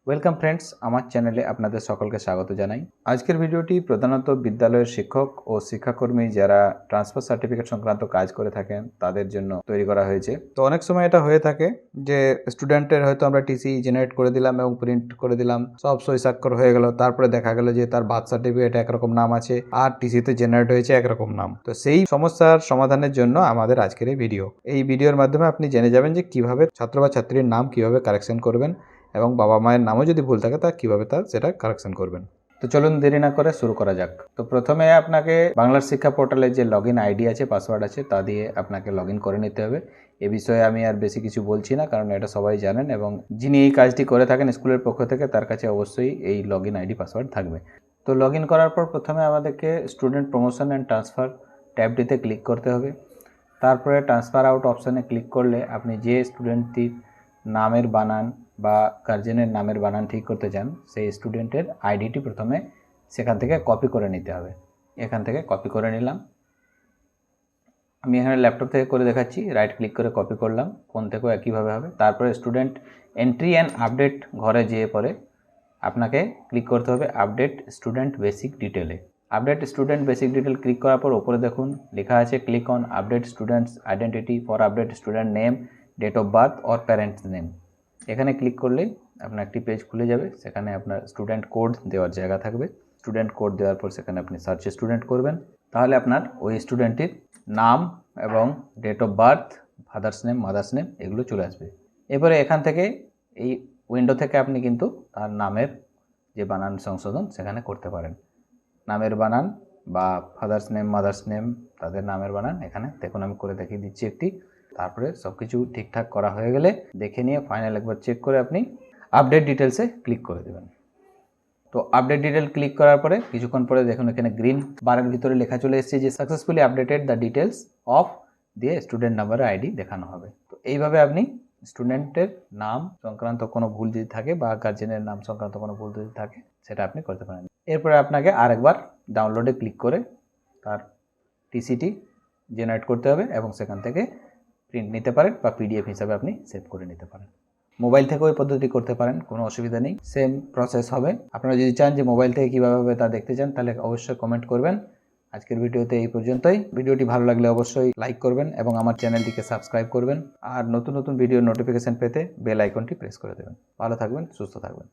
Welcome friends, আমার চ্যানেলে আপনাদের সকলকে স্বাগত জানাই। আজকের ভিডিওটি প্রধানত বিদ্যালয়ের শিক্ষক ও শিক্ষাকর্মী যারা ট্রান্সফার সার্টিফিকেট সংক্রান্ত কাজ করে থাকেন তাদের জন্য তৈরি করা হয়েছে। তো অনেক সময় এটা হয়ে থাকে যে স্টুডেন্টের হয়তো আমরা টিসি জেনারেট করে দিলাম এবং প্রিন্ট করে দিলাম, সব সই স্বাক্ষর হয়ে গেল, তারপরে দেখা গেল যে তার বার্থ সার্টিফিকেট একরকম নাম আছে আর টিসিতে জেনারেট হয়েছে একরকম নাম। তো সেই সমস্যার সমাধানের জন্য আমাদের আজকের এই ভিডিও। এই ভিডিওর মাধ্যমে আপনি জেনে যাবেন যে কিভাবে ছাত্র বা ছাত্রীর নাম কিভাবে কারেকশন করবেন এবং বাবা মায়ের নামও যদি ভুল থাকে তা কীভাবে সেটা কারেকশন করবেন। তো চলুন দেরি না করে শুরু করা যাক। তো প্রথমে আপনাকে বাংলার শিক্ষা পোর্টালের যে লগ ইন আইডি আছে, পাসওয়ার্ড আছে, তা দিয়ে আপনাকে লগ ইন করে নিতে হবে। এ বিষয়ে আমি আর বেশি কিছু বলছি না, কারণ এটা সবাই জানেন এবং যিনি এই কাজটি করে থাকেন স্কুলের পক্ষ থেকে তার কাছে অবশ্যই এই লগ ইন আইডি পাসওয়ার্ড থাকবে। তো লগ ইন করার পর প্রথমে আমাদেরকে স্টুডেন্ট প্রমোশন অ্যান্ড ট্রান্সফার ট্যাবটিতে ক্লিক করতে হবে। তারপরে ট্রান্সফার আউট অপশানে ক্লিক করলে আপনি যে স্টুডেন্টটির নামের বানান বা গার্জেনের নামের বানান ঠিক করতে চান সেই স্টুডেন্টের আইডিটি প্রথমে সেখান থেকে কপি করে নিতে হবে। এখান থেকে কপি করে নিলাম। আমি এখানে ল্যাপটপ থেকে করে দেখাচ্ছি। রাইট ক্লিক করে কপি করলাম। ফোন থেকেও একইভাবে হবে। তারপরে স্টুডেন্ট এন্ট্রি অ্যান্ড আপডেট ঘরে যেয়ে পরে আপনাকে ক্লিক করতে হবে আপডেট স্টুডেন্ট বেসিক ডিটেলে। Update student basic detail click করার পর ওপরে দেখুন লেখা আছে click on update students identity for update student name, date of birth or parents name. এখানে ক্লিক করলেই আপনার একটি পেজ খুলে যাবে। সেখানে আপনার স্টুডেন্ট কোড দেওয়ার জায়গা থাকবে। স্টুডেন্ট কোড দেওয়ার পর সেখানে আপনি সার্চ স্টুডেন্ট করবেন। তাহলে আপনার ওই স্টুডেন্টটির নাম এবং date of birth, father's name, mother's name এগুলো চলে আসবে। এরপরে এখান থেকে এই উইন্ডো থেকে আপনি কিন্তু তার নামের যে বানান সংশোধন সেখানে করতে পারেন। নামের বানান বা ফাদার্স নেম, মাদার্স নেম, তাদের নামের বানান এখানে দেখুন আমি করে দেখিয়ে দিচ্ছি একটি। তারপরে সব কিছু ঠিকঠাক করা হয়ে গেলে দেখে নিয়ে ফাইনাল একবার চেক করে আপনি আপডেট ডিটেলসে ক্লিক করে দেবেন। তো আপডেট ডিটেল ক্লিক করার পরে কিছুক্ষণ পরে দেখুন এখানে গ্রিন বারের ভিতরে লেখা চলে এসেছে যে successfully updated the details of দিয়ে স্টুডেন্ট নাম্বার আইডি দেখানো হবে। তো এইভাবে আপনি স্টুডেন্টের নাম সংক্রান্ত কোনো ভুল যদি থাকে বা গার্জেনের নাম সংক্রান্ত কোনো ভুল যদি থাকে সেটা আপনি করতে পারেন। এরপরে আপনাকে আরেকবার ডাউনলোডে ক্লিক করে তার টিসিটি জেনারেট করতে হবে এবং সেখান থেকে প্রিন্ট নিতে পারেন বা পিডিএফ হিসাবে আপনি সেভ করে নিতে পারেন। মোবাইল থেকেও ওই পদ্ধতি করতে পারেন, কোনো অসুবিধা নেই, সেম প্রসেস হবে। আপনারা যদি চান যে মোবাইল থেকে কীভাবে হবে তা দেখতে চান তাহলে অবশ্যই কমেন্ট করবেন। আজকের ভিডিওতে এই পর্যন্তই। ভিডিওটি ভালো লাগলে অবশ্যই লাইক করবেন এবং আমার চ্যানেলটিকে সাবস্ক্রাইব করবেন আর নতুন নতুন ভিডিও নোটিফিকেশান পেতে বেল আইকনটি প্রেস করে দেবেন। ভালো থাকবেন, সুস্থ থাকবেন।